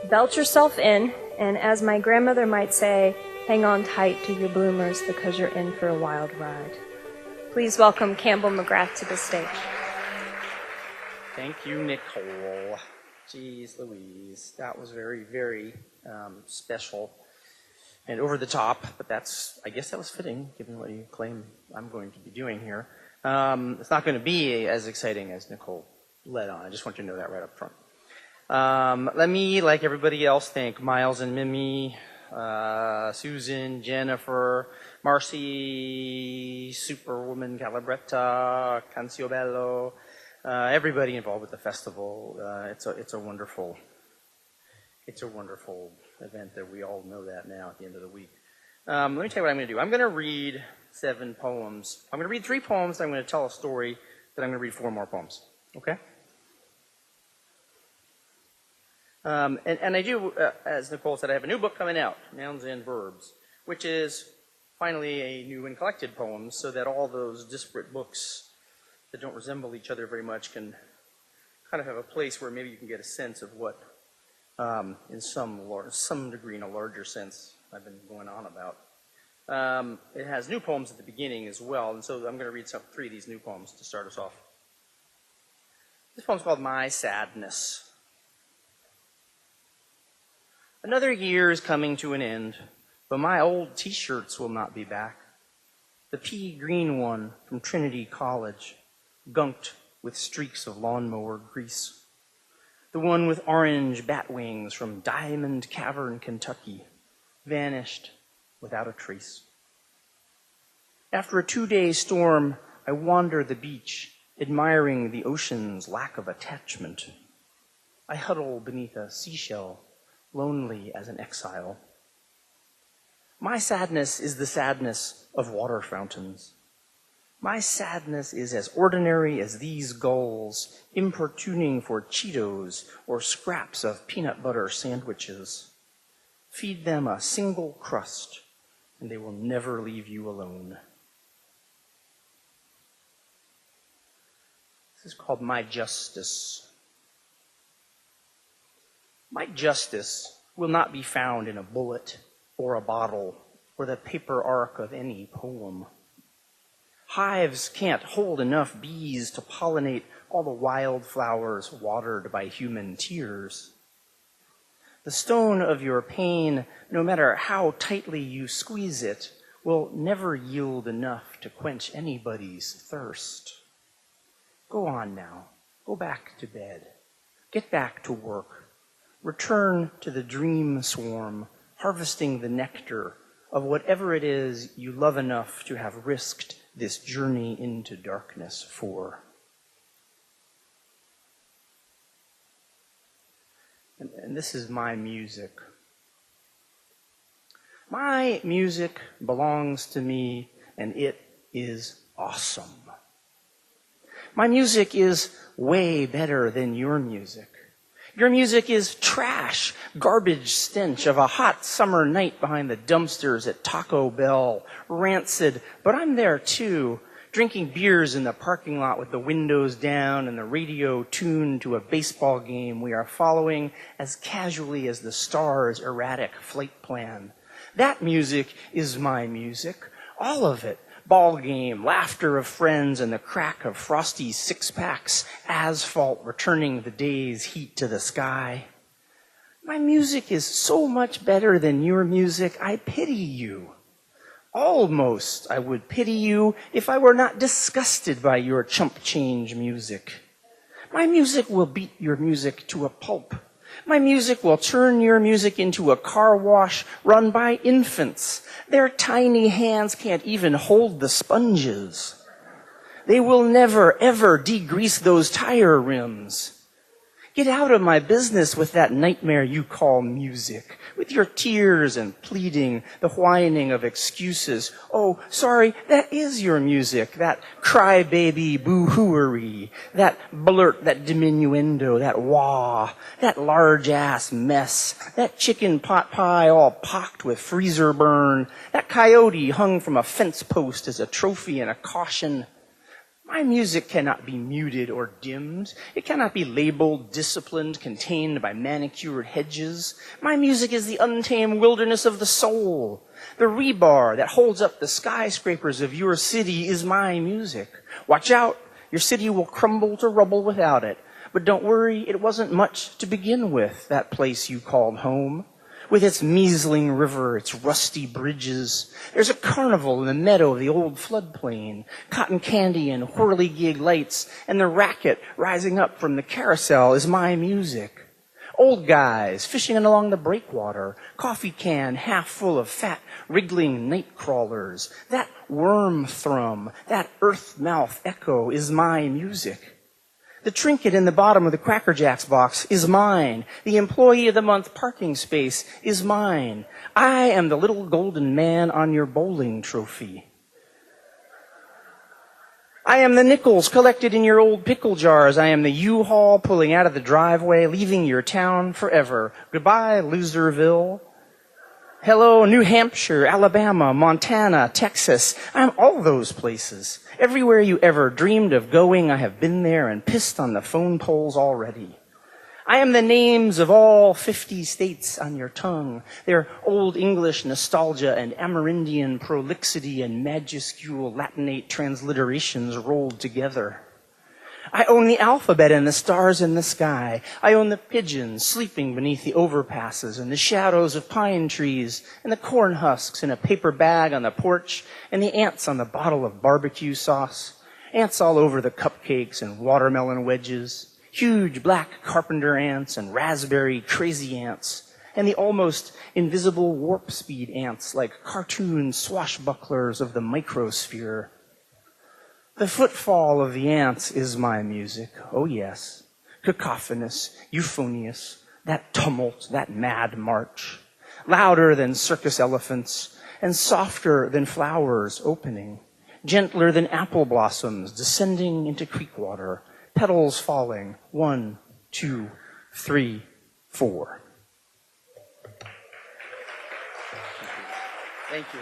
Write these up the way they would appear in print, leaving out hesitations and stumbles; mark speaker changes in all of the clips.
Speaker 1: belt yourself in, and as my grandmother might say, hang on tight to your bloomers because you're in for a wild ride. Please welcome Campbell McGrath to the stage.
Speaker 2: Thank you, Nickole. Jeez Louise, that was very, very special and over the top, but I guess that was fitting, given what you claim I'm going to be doing here. It's not going to be as exciting as Nickole led on. I just want you to know that right up front. Let me, like everybody else, thank Miles and Mimi, Susan, Jennifer, Marcy, Superwoman Calabretta, Canciobello, everybody involved with the festival. It's a wonderful event that we all know that now at the end of the week. Let me tell you what I'm going to do. I'm going to read 7 poems. I'm going to read 3 poems. I'm going to tell a story. Then I'm going to read 4 more poems. Okay? And I do, as Nickole said, I have a new book coming out, Nouns and Verbs, which is finally a new and collected poems, so that all those disparate books that don't resemble each other very much can kind of have a place where maybe you can get a sense of what, in some degree, in a larger sense, I've been going on about. It has new poems at the beginning as well, and so I'm going to read 3 of these new poems to start us off. This poem's called My Sadness. Another year is coming to an end, but my old T-shirts will not be back. The pea green one from Trinity College, gunked with streaks of lawnmower grease. The one with orange bat wings from Diamond Cavern, Kentucky, vanished without a trace. After a 2-day storm, I wander the beach, admiring the ocean's lack of attachment. I huddle beneath a seashell, lonely as an exile. My sadness is the sadness of water fountains. My sadness is as ordinary as these gulls importuning for Cheetos or scraps of peanut butter sandwiches. Feed them a single crust, and they will never leave you alone. This is called My Justice. My justice will not be found in a bullet or a bottle or the paper arc of any poem. Hives can't hold enough bees to pollinate all the wildflowers watered by human tears. The stone of your pain, no matter how tightly you squeeze it, will never yield enough to quench anybody's thirst. Go on now. Go back to bed. Get back to work. Return to the dream swarm, harvesting the nectar of whatever it is you love enough to have risked this journey into darkness for. And this is my music. My music belongs to me, and it is awesome. My music is way better than your music. Your music is trash, garbage stench of a hot summer night behind the dumpsters at Taco Bell, rancid, but I'm there too, drinking beers in the parking lot with the windows down and the radio tuned to a baseball game we are following as casually as the star's erratic flight plan. That music is my music, all of it. Ball game, laughter of friends, and the crack of frosty six-packs, asphalt returning the day's heat to the sky. My music is so much better than your music, I pity you. Almost I would pity you if I were not disgusted by your chump change music. My music will beat your music to a pulp. My music will turn your music into a car wash run by infants. Their tiny hands can't even hold the sponges. They will never, ever degrease those tire rims. Get out of my business with that nightmare you call music, with your tears and pleading, the whining of excuses. Oh, sorry, that is your music, that crybaby boo-hooery, that blurt, that diminuendo, that wah, that large-ass mess, that chicken pot pie all pocked with freezer burn, that coyote hung from a fence post as a trophy and a caution. My music cannot be muted or dimmed. It cannot be labeled, disciplined, contained by manicured hedges. My music is the untamed wilderness of the soul. The rebar that holds up the skyscrapers of your city is my music. Watch out, your city will crumble to rubble without it. But don't worry, it wasn't much to begin with, that place you called home. With its measling river, its rusty bridges. There's a carnival in the meadow of the old floodplain, cotton candy and whirligig lights, and the racket rising up from the carousel is my music. Old guys fishing along the breakwater, coffee can half full of fat, wriggling night crawlers. That worm thrum, that earth mouth echo is my music. The trinket in the bottom of the Cracker Jacks box is mine. The Employee of the Month parking space is mine. I am the little golden man on your bowling trophy. I am the nickels collected in your old pickle jars. I am the U-Haul pulling out of the driveway, leaving your town forever. Goodbye, Loserville. Hello, New Hampshire, Alabama, Montana, Texas. I'm all those places. Everywhere you ever dreamed of going, I have been there and pissed on the phone poles already. I am the names of all 50 states on your tongue, their Old English nostalgia and Amerindian prolixity and majuscule Latinate transliterations rolled together. I own the alphabet and the stars in the sky. I own the pigeons sleeping beneath the overpasses and the shadows of pine trees and the corn husks in a paper bag on the porch and the ants on the bottle of barbecue sauce. Ants all over the cupcakes and watermelon wedges. Huge black carpenter ants and raspberry crazy ants. And the almost invisible warp speed ants like cartoon swashbucklers of the microsphere. The footfall of the ants is my music, oh yes, cacophonous, euphonious, that tumult, that mad march, louder than circus elephants, and softer than flowers opening, gentler than apple blossoms descending into creek water, petals falling, 1, 2, 3, 4. Thank you.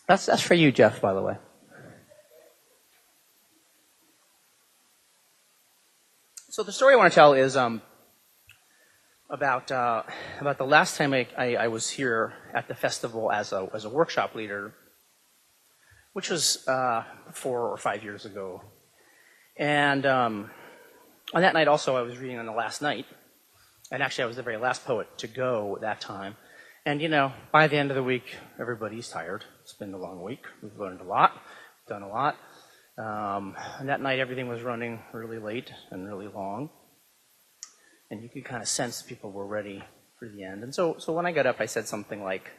Speaker 2: That's for you, Jeff, by the way. So the story I want to tell is about the last time I was here at the festival as a workshop leader, which was 4 or 5 years ago. And on that night also I was reading on the last night, and actually I was the very last poet to go that time. And, you know, by the end of the week, everybody's tired. It's been a long week. We've learned a lot, done a lot. And that night, everything was running really late and really long. And you could kind of sense people were ready for the end. And so when I got up, I said something like,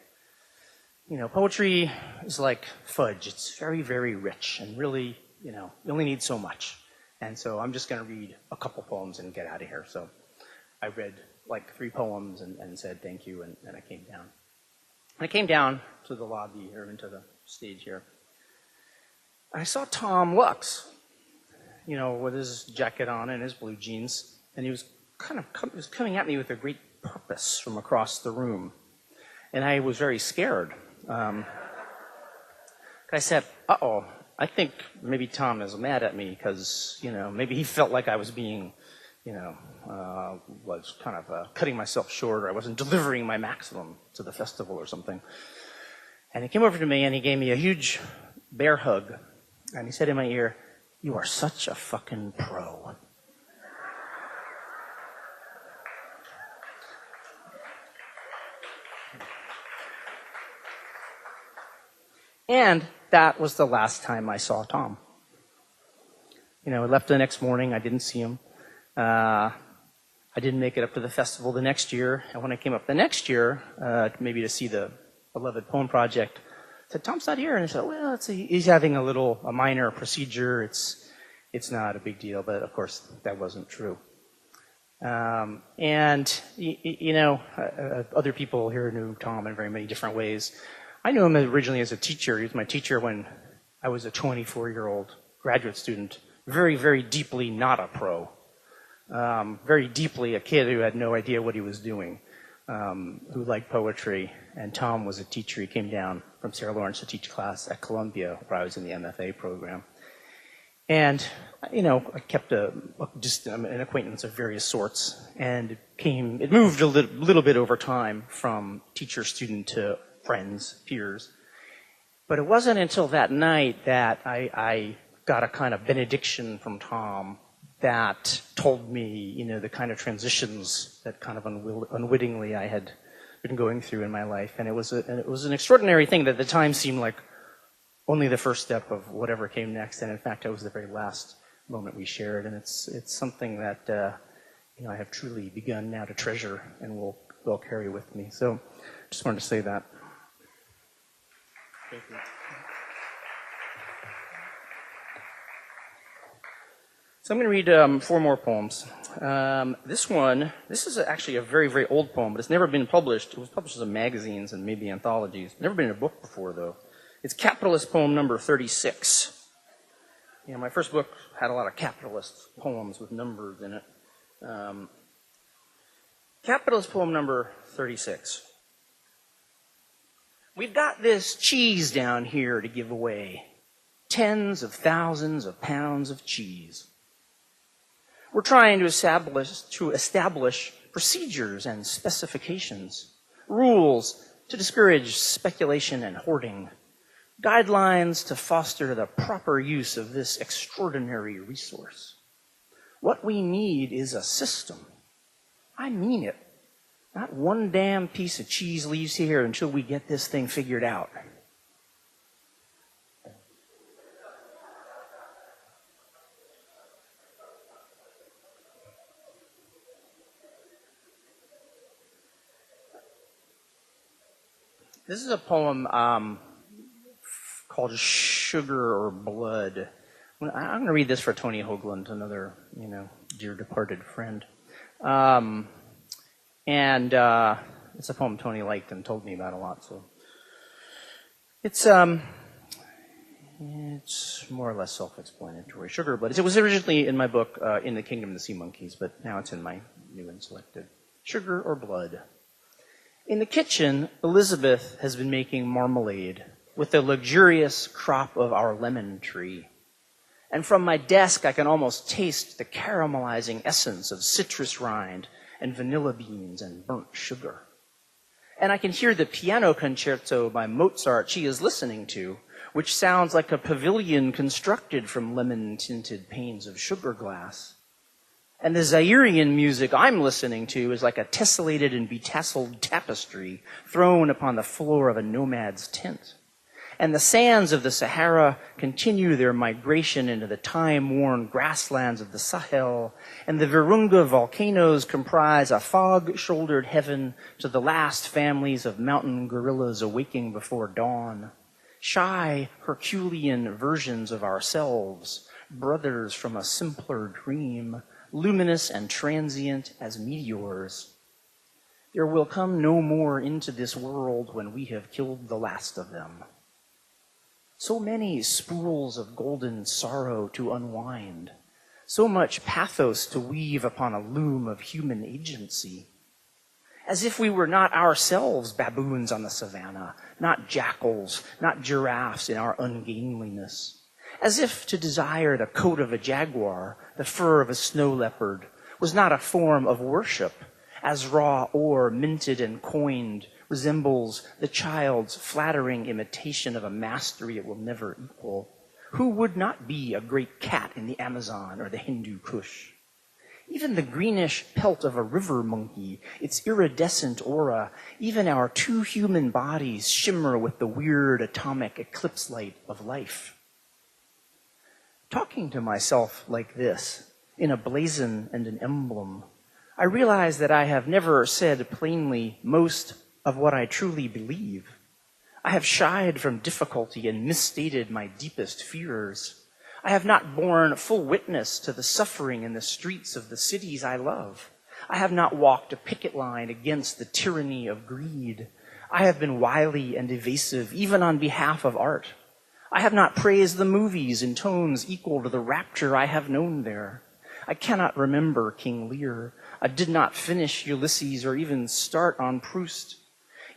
Speaker 2: you know, poetry is like fudge. It's very, very rich and really, you know, you only need so much. And so I'm just going to read a couple poems and get out of here. So I read like 3 poems and said thank you, and I came down. I came down to the lobby or into the stage here. I saw Tom Lux, you know, with his jacket on and his blue jeans, and he was coming at me with a great purpose from across the room, and I was very scared. I said, "Uh-oh, I think maybe Tom is mad at me because, you know, maybe he felt like I was being." Was kind of cutting myself short, or I wasn't delivering my maximum to the festival or something. And he came over to me and he gave me a huge bear hug. And he said in my ear, "You are such a fucking pro." And that was the last time I saw Tom. You know, I left the next morning. I didn't see him. I didn't make it up to the festival the next year, and when I came up the next year, maybe to see the Beloved Poem Project, I said, "Tom's not here," and I said, "Well, he's having a minor procedure. It's not a big deal," but of course that wasn't true. Other people here knew Tom in very many different ways. I knew him originally as a teacher. He was my teacher when I was a 24-year-old graduate student, very, very deeply not a pro. Very deeply a kid who had no idea what he was doing. who liked poetry, and Tom was a teacher. He came down from Sarah Lawrence to teach class at Columbia, where I was in the MFA program. And, I kept just an acquaintance of various sorts, and it moved a little bit over time from teacher, student to friends, peers. But it wasn't until that night that I got a kind of benediction from Tom that told me, the kind of transitions that kind of unwittingly I had been going through in my life. And it was an extraordinary thing that at the time seemed like only the first step of whatever came next. And in fact, it was the very last moment we shared. And it's something that, I have truly begun now to treasure and will carry with me. So just wanted to say that. Thank you. So I'm going to read 4 more poems. This is actually a very, very old poem, but it's never been published. It was published in magazines and maybe anthologies. Never been in a book before, though. It's capitalist poem number 36. My first book had a lot of capitalist poems with numbers in it. Capitalist poem number 36. We've got this cheese down here to give away. Tens of thousands of pounds of cheese. We're trying to establish procedures and specifications, rules to discourage speculation and hoarding, guidelines to foster the proper use of this extraordinary resource. What we need is a system. I mean it. Not one damn piece of cheese leaves here until we get this thing figured out. This is a poem called Sugar or Blood. I'm going to read this for Tony Hoagland, another, dear departed friend. And it's a poem Tony liked and told me about a lot. So it's more or less self-explanatory. Sugar or Blood. It was originally in my book, In the Kingdom of the Sea Monkeys, but now it's in my new and selected. Sugar or Blood. In the kitchen, Elizabeth has been making marmalade with the luxurious crop of our lemon tree. And from my desk, I can almost taste the caramelizing essence of citrus rind and vanilla beans and burnt sugar. And I can hear the piano concerto by Mozart she is listening to, which sounds like a pavilion constructed from lemon-tinted panes of sugar glass. And the Zairian music I'm listening to is like a tessellated and betasseled tapestry thrown upon the floor of a nomad's tent. And the sands of the Sahara continue their migration into the time-worn grasslands of the Sahel, and the Virunga volcanoes comprise a fog-shouldered heaven to the last families of mountain gorillas awaking before dawn. Shy, Herculean versions of ourselves, brothers from a simpler dream, luminous and transient as meteors. There will come no more into this world when we have killed the last of them. So many spools of golden sorrow to unwind, so much pathos to weave upon a loom of human agency. As if we were not ourselves baboons on the savannah, not jackals, not giraffes in our ungainliness. As if to desire the coat of a jaguar, the fur of a snow leopard, was not a form of worship, as raw ore minted and coined resembles the child's flattering imitation of a mastery it will never equal. Who would not be a great cat in the Amazon or the Hindu Kush? Even the greenish pelt of a river monkey, its iridescent aura, even our 2 human bodies shimmer with the weird atomic eclipse light of life. Talking to myself like this, in a blazon and an emblem, I realize that I have never said plainly most of what I truly believe. I have shied from difficulty and misstated my deepest fears. I have not borne full witness to the suffering in the streets of the cities I love. I have not walked a picket line against the tyranny of greed. I have been wily and evasive, even on behalf of art. I have not praised the movies in tones equal to the rapture I have known there. I cannot remember King Lear. I did not finish Ulysses or even start on Proust.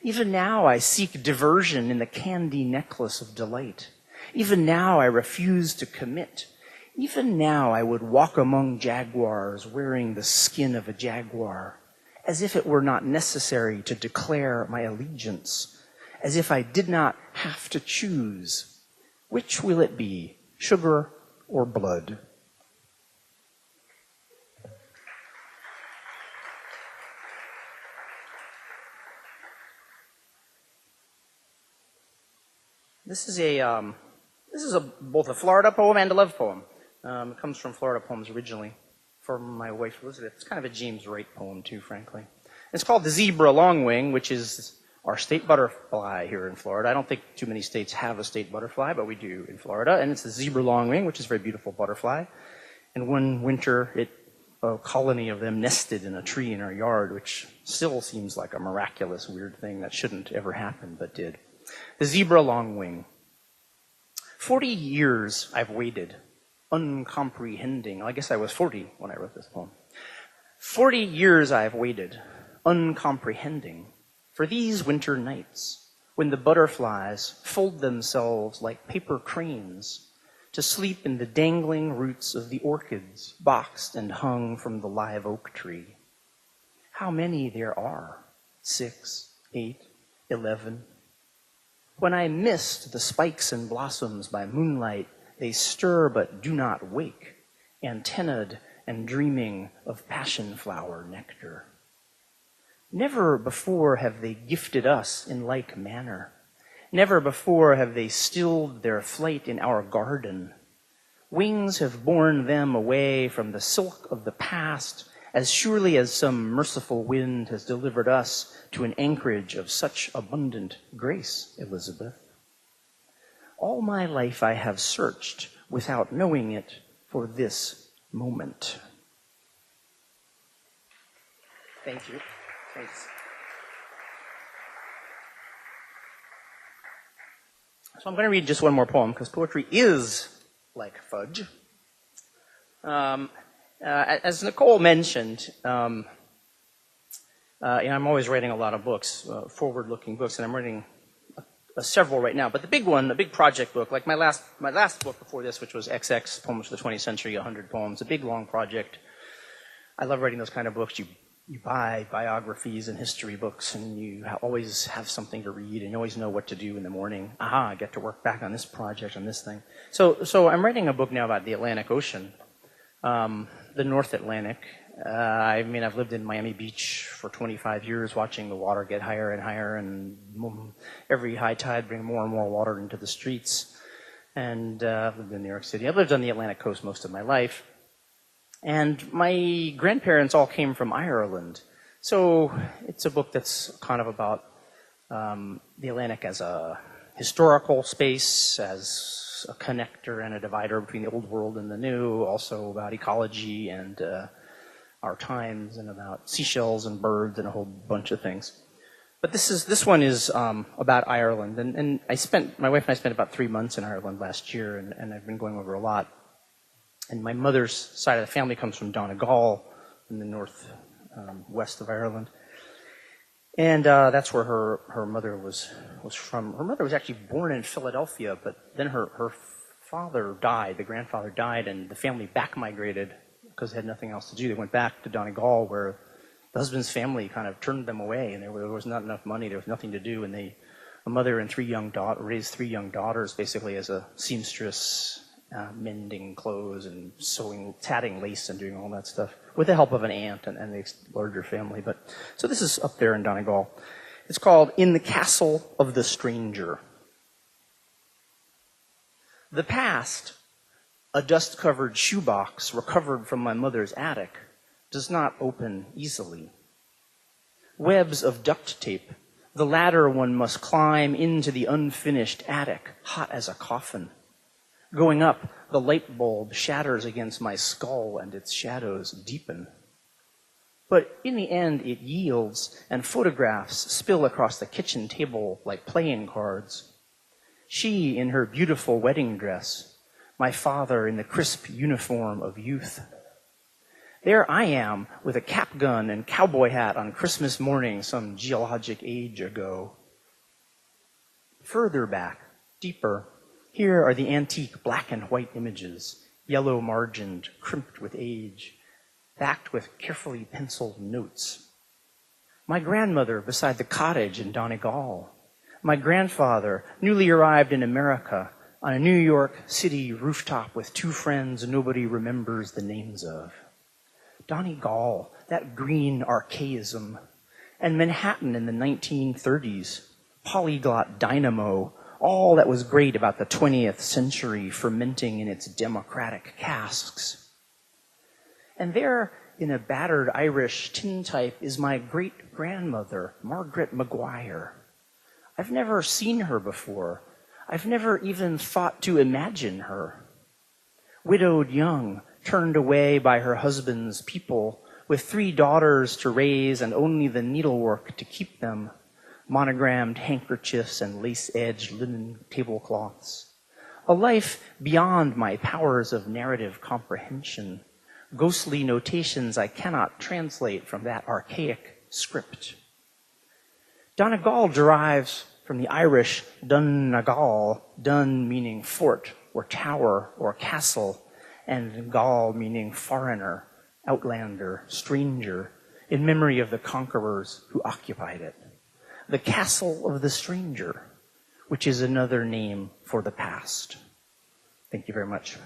Speaker 2: Even now I seek diversion in the candy necklace of delight. Even now I refuse to commit. Even now I would walk among jaguars wearing the skin of a jaguar, as if it were not necessary to declare my allegiance, as if I did not have to choose. Which will it be, sugar or blood? This is both a Florida poem and a love poem. It comes from Florida Poems originally, from my wife Elizabeth. It's kind of a James Wright poem too, frankly. It's called The Zebra Longwing, which is our state butterfly here in Florida. I don't think too many states have a state butterfly, but we do in Florida. And it's the zebra longwing, which is a very beautiful butterfly. And one winter, a colony of them nested in a tree in our yard, which still seems like a miraculous, weird thing that shouldn't ever happen, but did. The zebra longwing. 40 years I've waited, uncomprehending. I guess I was 40 when I wrote this poem. 40 years I've waited, uncomprehending, for these winter nights, when the butterflies fold themselves like paper cranes to sleep in the dangling roots of the orchids boxed and hung from the live oak tree. How many there are? 6, 8, 11. When I mist the spikes and blossoms by moonlight, they stir but do not wake, antennaed and dreaming of passion flower nectar. Never before have they gifted us in like manner. Never before have they stilled their flight in our garden. Wings have borne them away from the silk of the past, as surely as some merciful wind has delivered us to an anchorage of such abundant grace, Elizabeth. All my life I have searched, without knowing it, for this moment. Thank you. Thanks. So I'm going to read just one more poem, because poetry is like fudge. As Nickole mentioned, I'm always writing a lot of books, forward-looking books, and I'm writing several right now. But the big one, the big project book, like my last book before this, which was XX, Poems for the 20th Century, 100 poems, a big, long project. I love writing those kind of books. You buy biographies and history books, and you always have something to read, and you always know what to do in the morning. I get to work back on this project, on this thing. So I'm writing a book now about the Atlantic Ocean, the North Atlantic. I've lived in Miami Beach for 25 years, watching the water get higher and higher, and every high tide bring more and more water into the streets. And I've lived in New York City. I've lived on the Atlantic coast most of my life. And my grandparents all came from Ireland. So it's a book that's kind of about the Atlantic as a historical space, as a connector and a divider between the old world and the new, also about ecology and our times, and about seashells and birds and a whole bunch of things. But this one is about Ireland. And my wife and I spent about 3 months in Ireland last year, and I've been going over a lot. And my mother's side of the family comes from Donegal in the north west of Ireland. And that's where her mother was from. Her mother was actually born in Philadelphia, but then her father died, the grandfather died, and the family back migrated because they had nothing else to do. They went back to Donegal, where the husband's family kind of turned them away, and there was not enough money, there was nothing to do, and a mother and raised 3 young daughters basically as a seamstress, mending clothes and sewing, tatting lace and doing all that stuff with the help of an aunt and the larger family. So this is up there in Donegal. It's called In the Castle of the Stranger. The past, a dust-covered shoebox recovered from my mother's attic, does not open easily. Webs of duct tape, the ladder one must climb into the unfinished attic, hot as a coffin. Going up, the light bulb shatters against my skull and its shadows deepen. But in the end, it yields, and photographs spill across the kitchen table like playing cards. She in her beautiful wedding dress, my father in the crisp uniform of youth. There I am with a cap gun and cowboy hat on Christmas morning some geologic age ago. Further back, deeper, here are the antique black and white images, yellow margined, crimped with age, backed with carefully penciled notes. My grandmother beside the cottage in Donegal. My grandfather, newly arrived in America, on a New York City rooftop with two friends nobody remembers the names of. Donegal, that green archaism. And Manhattan in the 1930s, polyglot dynamo, all that was great about the 20th century fermenting in its democratic casks. And there, in a battered Irish tintype, is my great-grandmother, Margaret Maguire. I've never seen her before. I've never even thought to imagine her. Widowed young, turned away by her husband's people, with 3 daughters to raise and only the needlework to keep them, monogrammed handkerchiefs and lace-edged linen tablecloths. A life beyond my powers of narrative comprehension, ghostly notations I cannot translate from that archaic script. Donegal derives from the Irish Donegal, Dun meaning fort or tower or castle, and Gal meaning foreigner, outlander, stranger, in memory of the conquerors who occupied it. The castle of the stranger, which is another name for the past. Thank you very much.